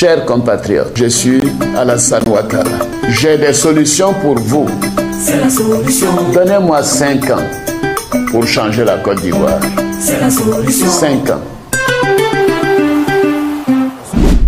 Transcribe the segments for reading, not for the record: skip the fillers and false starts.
Chers compatriotes, je suis Alassane Ouattara. J'ai des solutions pour vous. C'est la solution. Donnez-moi 5 ans pour changer la Côte d'Ivoire. C'est la solution. 5 ans.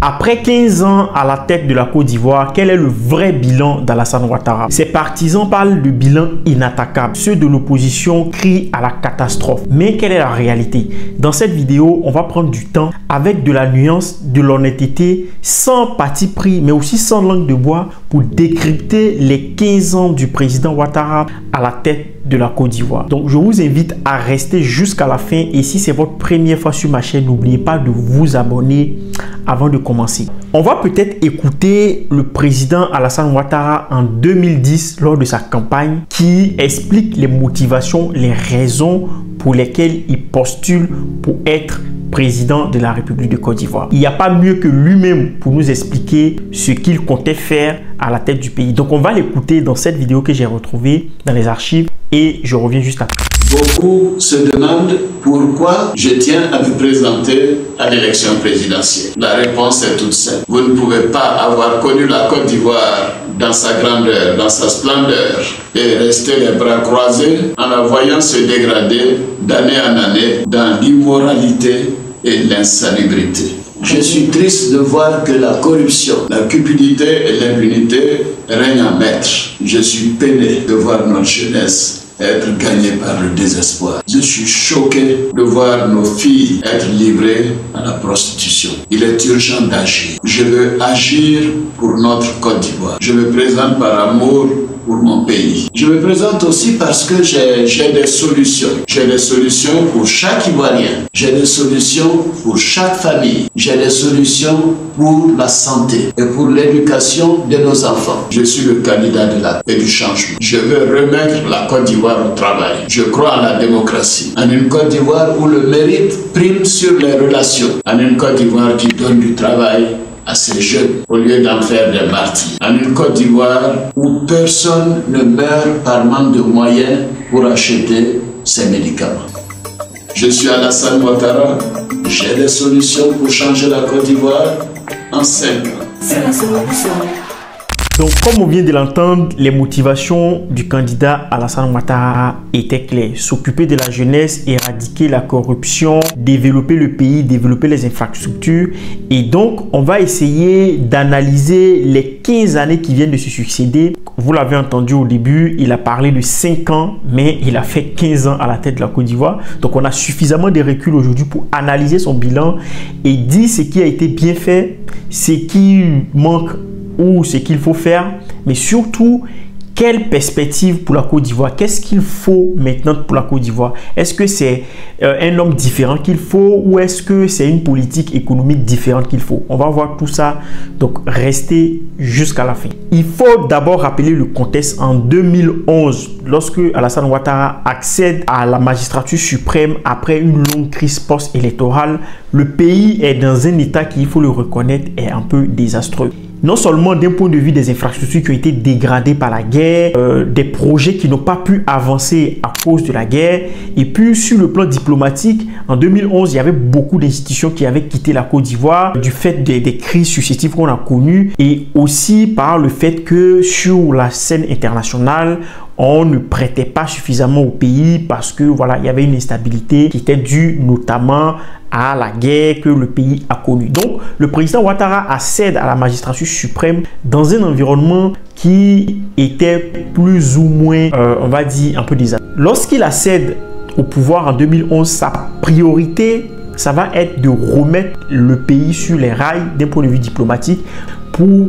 Après 15 ans à la tête de la Côte d'Ivoire, quel est le vrai bilan d'Alassane Ouattara? Ses partisans parlent de bilan inattaquable. Ceux de l'opposition crient à la catastrophe. Mais quelle est la réalité? Dans cette vidéo, on va prendre du temps avec de la nuance, de l'honnêteté, sans parti pris, mais aussi sans langue de bois pour décrypter les 15 ans du président Ouattara à la tête de la Côte d'Ivoire. Donc, je vous invite à rester jusqu'à la fin. Et si c'est votre première fois sur ma chaîne, n'oubliez pas de vous abonner avant de commencer. On va peut-être écouter le président Alassane Ouattara en 2010 lors de sa campagne qui explique les motivations, les raisons pour lesquelles il postule pour être président de la République de Côte d'Ivoire. Il n'y a pas mieux que lui-même pour nous expliquer ce qu'il comptait faire à la tête du pays. Donc on va l'écouter dans cette vidéo que j'ai retrouvée dans les archives et je reviens juste après. Beaucoup se demandent pourquoi je tiens à me présenter à l'élection présidentielle. La réponse est toute simple. Vous ne pouvez pas avoir connu la Côte d'Ivoire dans sa grandeur, dans sa splendeur, et rester les bras croisés en la voyant se dégrader d'année en année dans l'immoralité et l'insalubrité. Je suis triste de voir que la corruption, la cupidité et l'impunité règnent en maître. Je suis peiné de voir notre jeunesse être gagnée par le désespoir. Je suis choqué de voir nos filles être livrées à la prostitution. Il est urgent d'agir. Je veux agir pour notre Côte d'Ivoire. Je me présente par amour pour mon pays. Je me présente aussi parce que j'ai des solutions. J'ai des solutions pour chaque Ivoirien. J'ai des solutions pour chaque famille. J'ai des solutions pour la santé et pour l'éducation de nos enfants. Je suis le candidat de la paix et du changement. Je veux remettre la Côte d'Ivoire au travail. Je crois en la démocratie. En une Côte d'Ivoire où le mérite prime sur les relations. En une Côte d'Ivoire qui donne du travail à ces jeunes au lieu d'en faire des martyrs. En une Côte d'Ivoire où personne ne meurt par manque de moyens pour acheter ses médicaments. Je suis Alassane Ouattara. J'ai des solutions pour changer la Côte d'Ivoire en 5 ans. C'est la solution. Donc, comme on vient de l'entendre, les motivations du candidat Alassane Ouattara étaient claires. S'occuper de la jeunesse, éradiquer la corruption, développer le pays, développer les infrastructures. Et donc, on va essayer d'analyser les 15 années qui viennent de se succéder. Vous l'avez entendu au début, il a parlé de 5 ans, mais il a fait 15 ans à la tête de la Côte d'Ivoire. Donc, on a suffisamment de recul aujourd'hui pour analyser son bilan et dire ce qui a été bien fait, ce qui manque ou ce qu'il faut faire, mais surtout quelle perspective pour la Côte d'Ivoire. Qu'est-ce qu'il faut maintenant pour la Côte d'Ivoire? Est-ce que c'est un homme différent qu'il faut ou est-ce que c'est une politique économique différente qu'il faut? On va voir tout ça, donc restez jusqu'à la fin. Il faut d'abord rappeler le contexte. En 2011, lorsque Alassane Ouattara accède à la magistrature suprême après une longue crise post-électorale, le pays est dans un état qui, il faut le reconnaître, est un peu désastreux. Non seulement d'un point de vue des infrastructures qui ont été dégradées par la guerre, des projets qui n'ont pas pu avancer à cause de la guerre, et puis sur le plan diplomatique, en 2011, il y avait beaucoup d'institutions qui avaient quitté la Côte d'Ivoire du fait des crises successives qu'on a connues et aussi par le fait que sur la scène internationale, on ne prêtait pas suffisamment au pays parce que voilà, il y avait une instabilité qui était due notamment à la guerre que le pays a connue. Donc, le président Ouattara accède à la magistrature suprême dans un environnement qui était plus ou moins, on va dire, un peu désastreux. Lorsqu'il accède au pouvoir en 2011, sa priorité, ça va être de remettre le pays sur les rails d'un point de vue diplomatique pour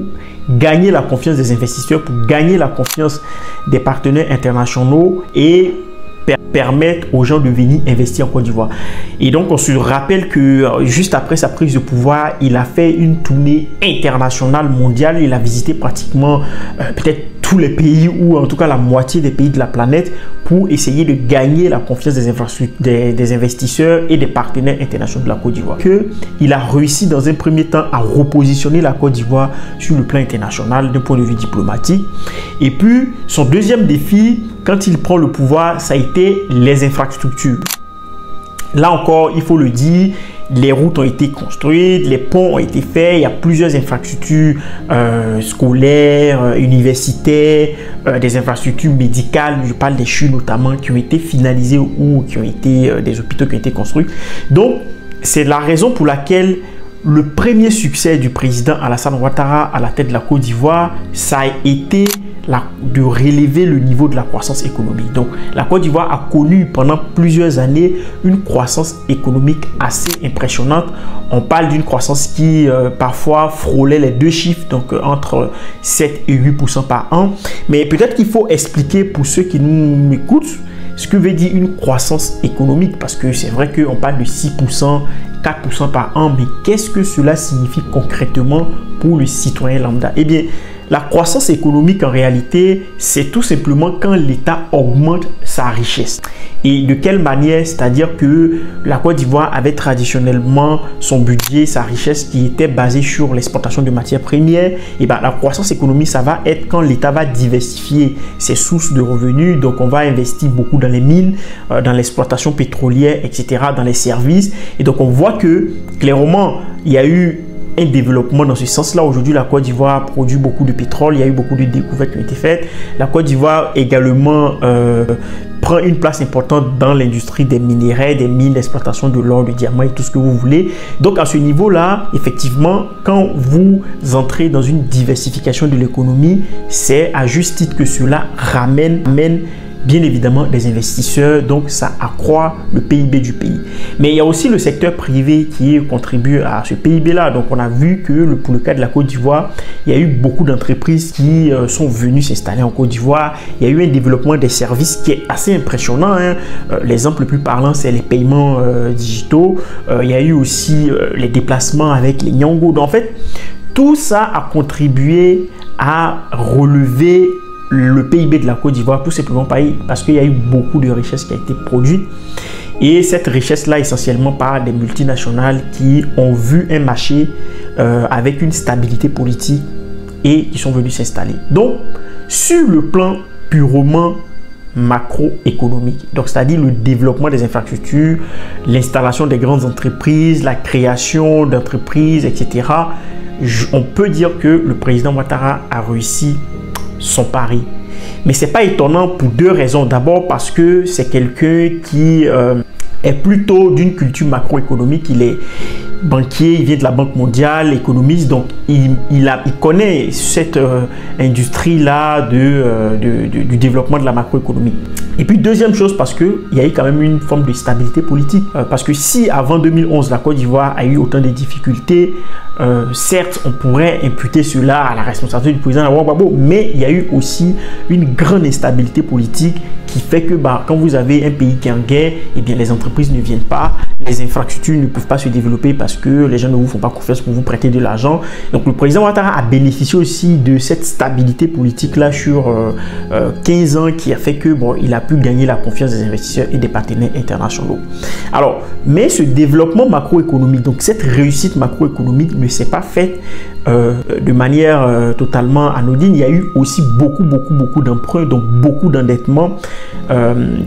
gagner la confiance des investisseurs, pour gagner la confiance des partenaires internationaux et permettre aux gens de venir investir en Côte d'Ivoire. Et donc, on se rappelle que juste après sa prise de pouvoir, il a fait une tournée internationale mondiale. Il a visité pratiquement peut-être tous les pays ou en tout cas la moitié des pays de la planète pour essayer de gagner la confiance des investisseurs et des partenaires internationaux de la Côte d'Ivoire. Il a réussi dans un premier temps à repositionner la Côte d'Ivoire sur le plan international d'un point de vue diplomatique. Et puis, son deuxième défi, quand il prend le pouvoir, ça a été les infrastructures. Là encore, il faut le dire, les routes ont été construites, les ponts ont été faits, il y a plusieurs infrastructures scolaires, universitaires, des infrastructures médicales, je parle des CHU notamment, qui ont été finalisées ou qui ont été des hôpitaux qui ont été construits. Donc, c'est la raison pour laquelle le premier succès du président Alassane Ouattara à la tête de la Côte d'Ivoire, ça a été de relever le niveau de la croissance économique. Donc, la Côte d'Ivoire a connu pendant plusieurs années une croissance économique assez impressionnante. On parle d'une croissance qui parfois frôlait les 2 chiffres, donc entre 7 et 8% par an. Mais peut-être qu'il faut expliquer pour ceux qui nous écoutent ce que veut dire une croissance économique, parce que c'est vrai qu'on parle de 6%, 4% par an, mais qu'est-ce que cela signifie concrètement pour le citoyen lambda? Eh bien, la croissance économique, en réalité, c'est tout simplement quand l'État augmente sa richesse. Et de quelle manière? C'est-à-dire que la Côte d'Ivoire avait traditionnellement son budget, sa richesse qui était basée sur l'exportation de matières premières. Et bien, la croissance économique, ça va être quand l'État va diversifier ses sources de revenus. Donc, on va investir beaucoup dans les mines, dans l'exploitation pétrolière, etc., dans les services. Et donc, on voit que, clairement, il y a eu un développement dans ce sens-là. Aujourd'hui, la Côte d'Ivoire produit beaucoup de pétrole. Il y a eu beaucoup de découvertes qui ont été faites. La Côte d'Ivoire également prend une place importante dans l'industrie des minéraux, des mines, d'exploitation de l'or, du diamant et tout ce que vous voulez. Donc, à ce niveau-là, effectivement, quand vous entrez dans une diversification de l'économie, c'est à juste titre que cela ramène bien évidemment des investisseurs, donc ça accroît le PIB du pays. Mais il y a aussi le secteur privé qui contribue à ce PIB-là. Donc on a vu que pour le cas de la Côte d'Ivoire, il y a eu beaucoup d'entreprises qui sont venues s'installer en Côte d'Ivoire. Il y a eu un développement des services qui est assez impressionnant. L'exemple le plus parlant, c'est les paiements digitaux. Il y a eu aussi les déplacements avec les Nyongo. Donc en fait, tout ça a contribué à relever le PIB de la Côte d'Ivoire, tout simplement parce qu'il y a eu beaucoup de richesses qui a été produite. Et cette richesse-là, essentiellement par des multinationales qui ont vu un marché avec une stabilité politique et qui sont venus s'installer. Donc, sur le plan purement macroéconomique, donc c'est-à-dire le développement des infrastructures, l'installation des grandes entreprises, la création d'entreprises, etc., on peut dire que le président Ouattara a réussi son pari. Mais c'est pas étonnant pour 2 raisons. D'abord parce que c'est quelqu'un qui est plutôt d'une culture macroéconomique. Il est banquier, il vient de la Banque mondiale, économiste, donc il connaît cette industrie-là du développement de la macroéconomie. Et puis deuxième chose, parce qu'il y a eu quand même une forme de stabilité politique. Parce que si avant 2011, la Côte d'Ivoire a eu autant de difficultés, certes, on pourrait imputer cela à la responsabilité du président Ouattara, mais il y a eu aussi une grande instabilité politique qui fait que quand vous avez un pays qui est en guerre, eh bien, les entreprises ne viennent pas, les infrastructures ne peuvent pas se développer parce que les gens ne vous font pas confiance pour vous prêter de l'argent. Donc le président Ouattara a bénéficié aussi de cette stabilité politique-là sur 15 ans qui a fait que il a pu gagner la confiance des investisseurs et des partenaires internationaux. Alors, mais ce développement macroéconomique, donc cette réussite macroéconomique ne s'est pas faite de manière totalement anodine. Il y a eu aussi beaucoup d'emprunts, donc beaucoup d'endettement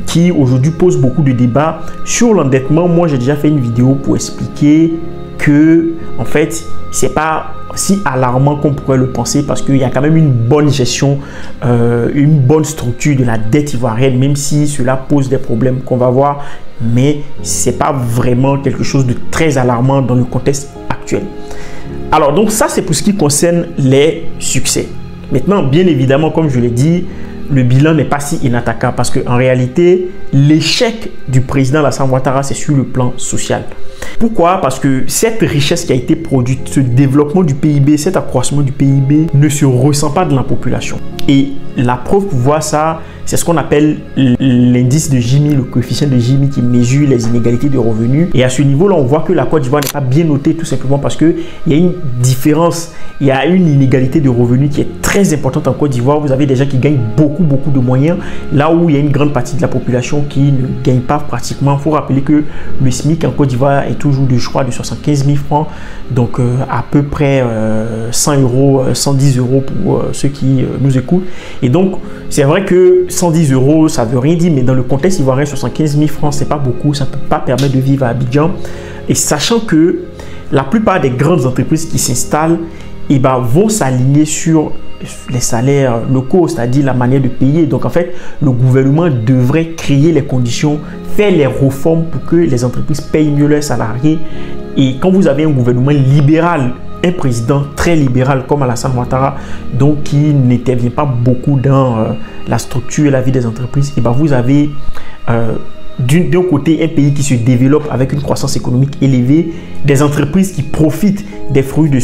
qui aujourd'hui pose beaucoup de débats. Sur l'endettement, moi j'ai déjà fait une vidéo pour expliquer que en fait c'est pas si alarmant qu'on pourrait le penser, parce qu'il y a quand même une bonne gestion, une bonne structure de la dette ivoirienne, même si cela pose des problèmes qu'on va voir, mais c'est pas vraiment quelque chose de très alarmant dans le contexte actuel. Alors donc ça c'est pour ce qui concerne les succès. Maintenant, bien évidemment, comme je l'ai dit, le bilan n'est pas si inattaquable parce qu'en réalité, l'échec du président Alassane Ouattara, c'est sur le plan social. Pourquoi? Parce que cette richesse qui a été produite, ce développement du PIB, cet accroissement du PIB ne se ressent pas dans la population. Et la preuve pour voir ça, c'est ce qu'on appelle l'indice de Gini, le coefficient de Gini qui mesure les inégalités de revenus. Et à ce niveau-là, on voit que la Côte d'Ivoire n'est pas bien notée tout simplement parce qu'il y a une différence, il y a une inégalité de revenus qui est très importante en Côte d'Ivoire. Vous avez des gens qui gagnent beaucoup de moyens, là où il y a une grande partie de la population qui ne gagne pas pratiquement. Il faut rappeler que le SMIC en Côte d'Ivoire est toujours je crois de 75 000 francs, donc à peu près 100 euros, 110 euros pour ceux qui nous écoutent. Et donc, c'est vrai que 110 euros, ça veut rien dire, mais dans le contexte ivoirien, 75 000 francs, c'est pas beaucoup, ça ne peut pas permettre de vivre à Abidjan. Et sachant que la plupart des grandes entreprises qui s'installent vont s'aligner sur les salaires locaux, c'est-à-dire la manière de payer. Donc en fait, le gouvernement devrait créer les conditions, faire les réformes pour que les entreprises payent mieux leurs salariés. Et quand vous avez un gouvernement libéral, un président très libéral comme Alassane Ouattara, donc qui n'intervient pas beaucoup dans la structure et la vie des entreprises, vous avez d'un côté un pays qui se développe avec une croissance économique élevée, des entreprises qui profitent des fruits de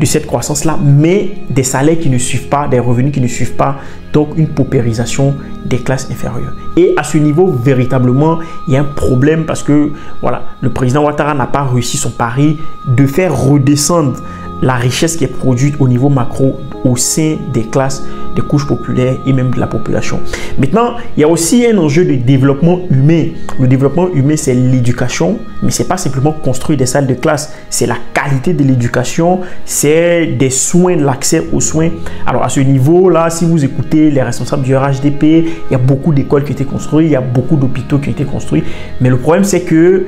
cette croissance-là, mais des salaires qui ne suivent pas, des revenus qui ne suivent pas, donc une paupérisation des classes inférieures. Et à ce niveau, véritablement, il y a un problème parce que voilà, le président Ouattara n'a pas réussi son pari de faire redescendre la richesse qui est produite au niveau macro au sein des classes, des couches populaires et même de la population. Maintenant, il y a aussi un enjeu de développement humain. Le développement humain, c'est l'éducation, mais ce n'est pas simplement construire des salles de classe, c'est la qualité de l'éducation, c'est des soins, l'accès aux soins. Alors à ce niveau-là, si vous écoutez les responsables du RHDP, il y a beaucoup d'écoles qui ont été construites, il y a beaucoup d'hôpitaux qui ont été construits, mais le problème c'est que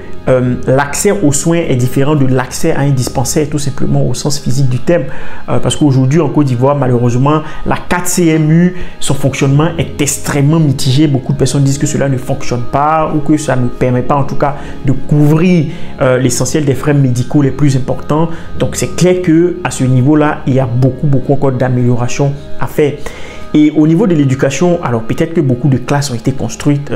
l'accès aux soins est différent de l'accès à un dispensaire, tout simplement au sens physique du terme, parce qu'aujourd'hui en Côte d'Ivoire, malheureusement, la 4CMU, son fonctionnement est extrêmement mitigé. Beaucoup de personnes disent que cela ne fonctionne pas ou que ça ne permet pas en tout cas de couvrir l'essentiel des frais médicaux les plus importants. Donc c'est clair que à ce niveau-là, il y a beaucoup encore d'améliorations à faire. Et au niveau de l'éducation, alors peut-être que beaucoup de classes ont été construites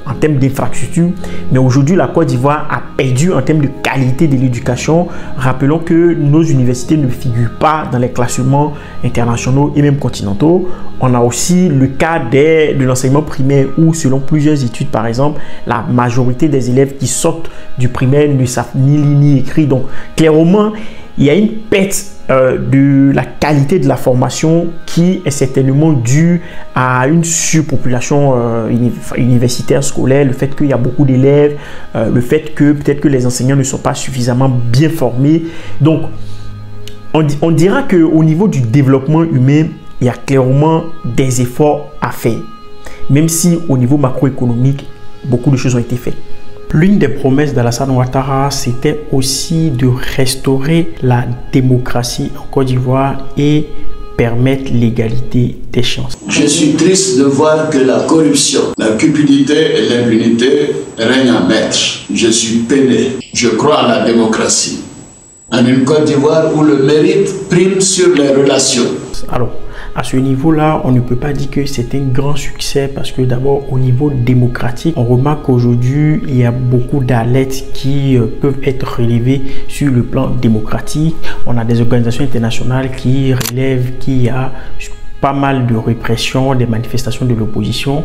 en termes d'infrastructure, mais aujourd'hui la Côte d'Ivoire a perdu en termes de qualité de l'éducation. Rappelons que nos universités ne figurent pas dans les classements internationaux et même continentaux. On a aussi le cas de l'enseignement primaire où, selon plusieurs études par exemple, la majorité des élèves qui sortent du primaire ne savent ni lire ni écrire. Donc clairement, il y a une perte de la qualité de la formation qui est certainement due à une surpopulation universitaire scolaire, le fait qu'il y a beaucoup d'élèves, le fait que peut-être que les enseignants ne sont pas suffisamment bien formés. Donc, on dira qu'au niveau du développement humain, il y a clairement des efforts à faire, même si au niveau macroéconomique, beaucoup de choses ont été faites. L'une des promesses d'Alassane Ouattara, c'était aussi de restaurer la démocratie en Côte d'Ivoire et permettre l'égalité des chances. Je suis triste de voir que la corruption, la cupidité et l'impunité règnent en maître. Je suis peiné. Je crois en la démocratie, en une Côte d'Ivoire où le mérite prime sur les relations. Alors, à ce niveau-là, on ne peut pas dire que c'est un grand succès parce que d'abord, au niveau démocratique, on remarque qu'aujourd'hui, il y a beaucoup d'alertes qui peuvent être relevées sur le plan démocratique. On a des organisations internationales qui relèvent qu'il y a pas mal de répression, des manifestations de l'opposition.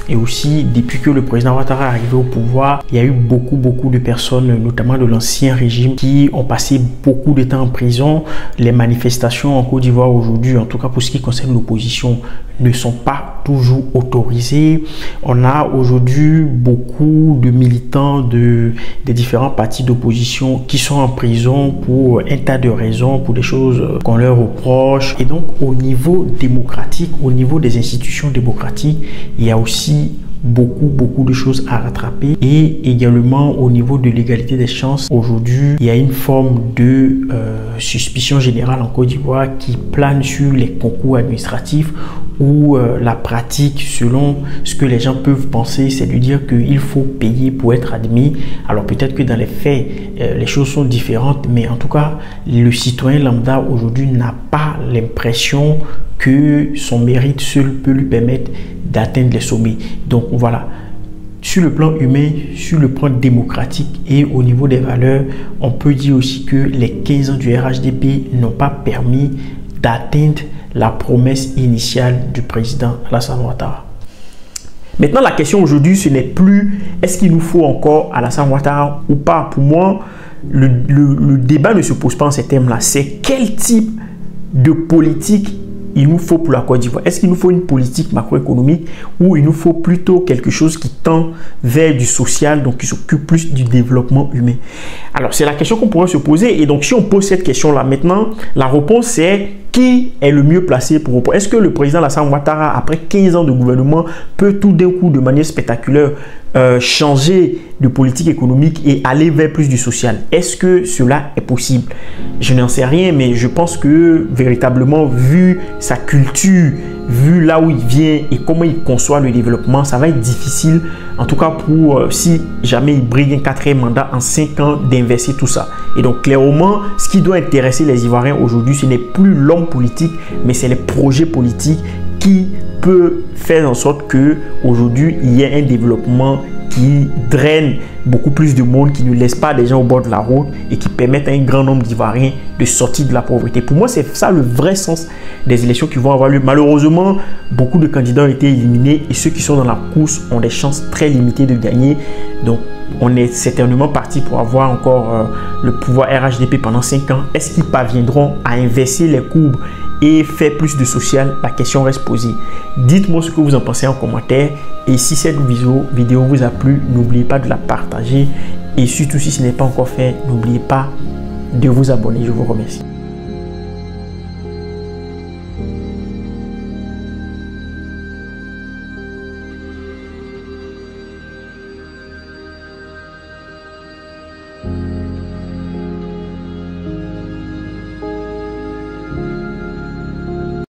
Et aussi, depuis que le président Ouattara est arrivé au pouvoir, il y a eu beaucoup de personnes, notamment de l'ancien régime, qui ont passé beaucoup de temps en prison. Les manifestations en Côte d'Ivoire aujourd'hui, en tout cas pour ce qui concerne l'opposition, ne sont pas toujours autorisées. On a aujourd'hui beaucoup de militants des différents partis d'opposition qui sont en prison pour un tas de raisons, pour des choses qu'on leur reproche. Et donc, au niveau démocratique, au niveau des institutions démocratiques, il y a aussi beaucoup de choses à rattraper. Et également au niveau de l'égalité des chances, aujourd'hui il y a une forme de suspicion générale en Côte d'Ivoire qui plane sur les concours administratifs où la pratique, selon ce que les gens peuvent penser, c'est de dire qu'il faut payer pour être admis. Alors peut-être que dans les faits les choses sont différentes, mais en tout cas le citoyen lambda aujourd'hui n'a pas l'impression que son mérite seul peut lui permettre d'atteindre les sommets. Donc voilà, sur le plan humain, sur le plan démocratique et au niveau des valeurs, on peut dire aussi que les 15 ans du RHDP n'ont pas permis d'atteindre la promesse initiale du président Alassane Ouattara. Maintenant, la question aujourd'hui, ce n'est plus est-ce qu'il nous faut encore Alassane Ouattara ou pas. Pour moi, le débat ne se pose pas en ces termes-là. C'est quel type de politique il nous faut pour la Côte d'Ivoire. Est-ce qu'il nous faut une politique macroéconomique ou il nous faut plutôt quelque chose qui tend vers du social, donc qui s'occupe plus du développement humain? Alors, c'est la question qu'on pourrait se poser. Et donc, si on pose cette question-là maintenant, la réponse c'est qui est le mieux placé pour répondre? Est-ce que le président Alassane Ouattara, après 15 ans de gouvernement, peut tout d'un coup, de manière spectaculaire, changer de politique économique et aller vers plus du social. Est-ce que cela est possible? Je n'en sais rien, mais je pense que véritablement, vu sa culture, vu là où il vient et comment il conçoit le développement, ça va être difficile, en tout cas pour, si jamais il brigue un 4e mandat en 5 ans, d'inverser tout ça. Et donc clairement, ce qui doit intéresser les Ivoiriens aujourd'hui, ce n'est plus l'homme politique, mais c'est les projets politiques qui peut faire en sorte que aujourd'hui il y ait un développement qui draine beaucoup plus de monde, qui ne laisse pas des gens au bord de la route et qui permettent à un grand nombre d'Ivoiriens de sortir de la pauvreté. Pour moi, c'est ça le vrai sens des élections qui vont avoir lieu. Malheureusement, beaucoup de candidats ont été éliminés et ceux qui sont dans la course ont des chances très limitées de gagner. Donc, on est certainement parti pour avoir encore le pouvoir RHDP pendant 5 ans. Est-ce qu'ils parviendront à inverser les courbes et faire plus de social? La question reste posée. Dites-moi ce que vous en pensez en commentaire. Et si cette vidéo vous a plu, n'oubliez pas de la partager. Et surtout, si ce n'est pas encore fait, n'oubliez pas de vous abonner. Je vous remercie.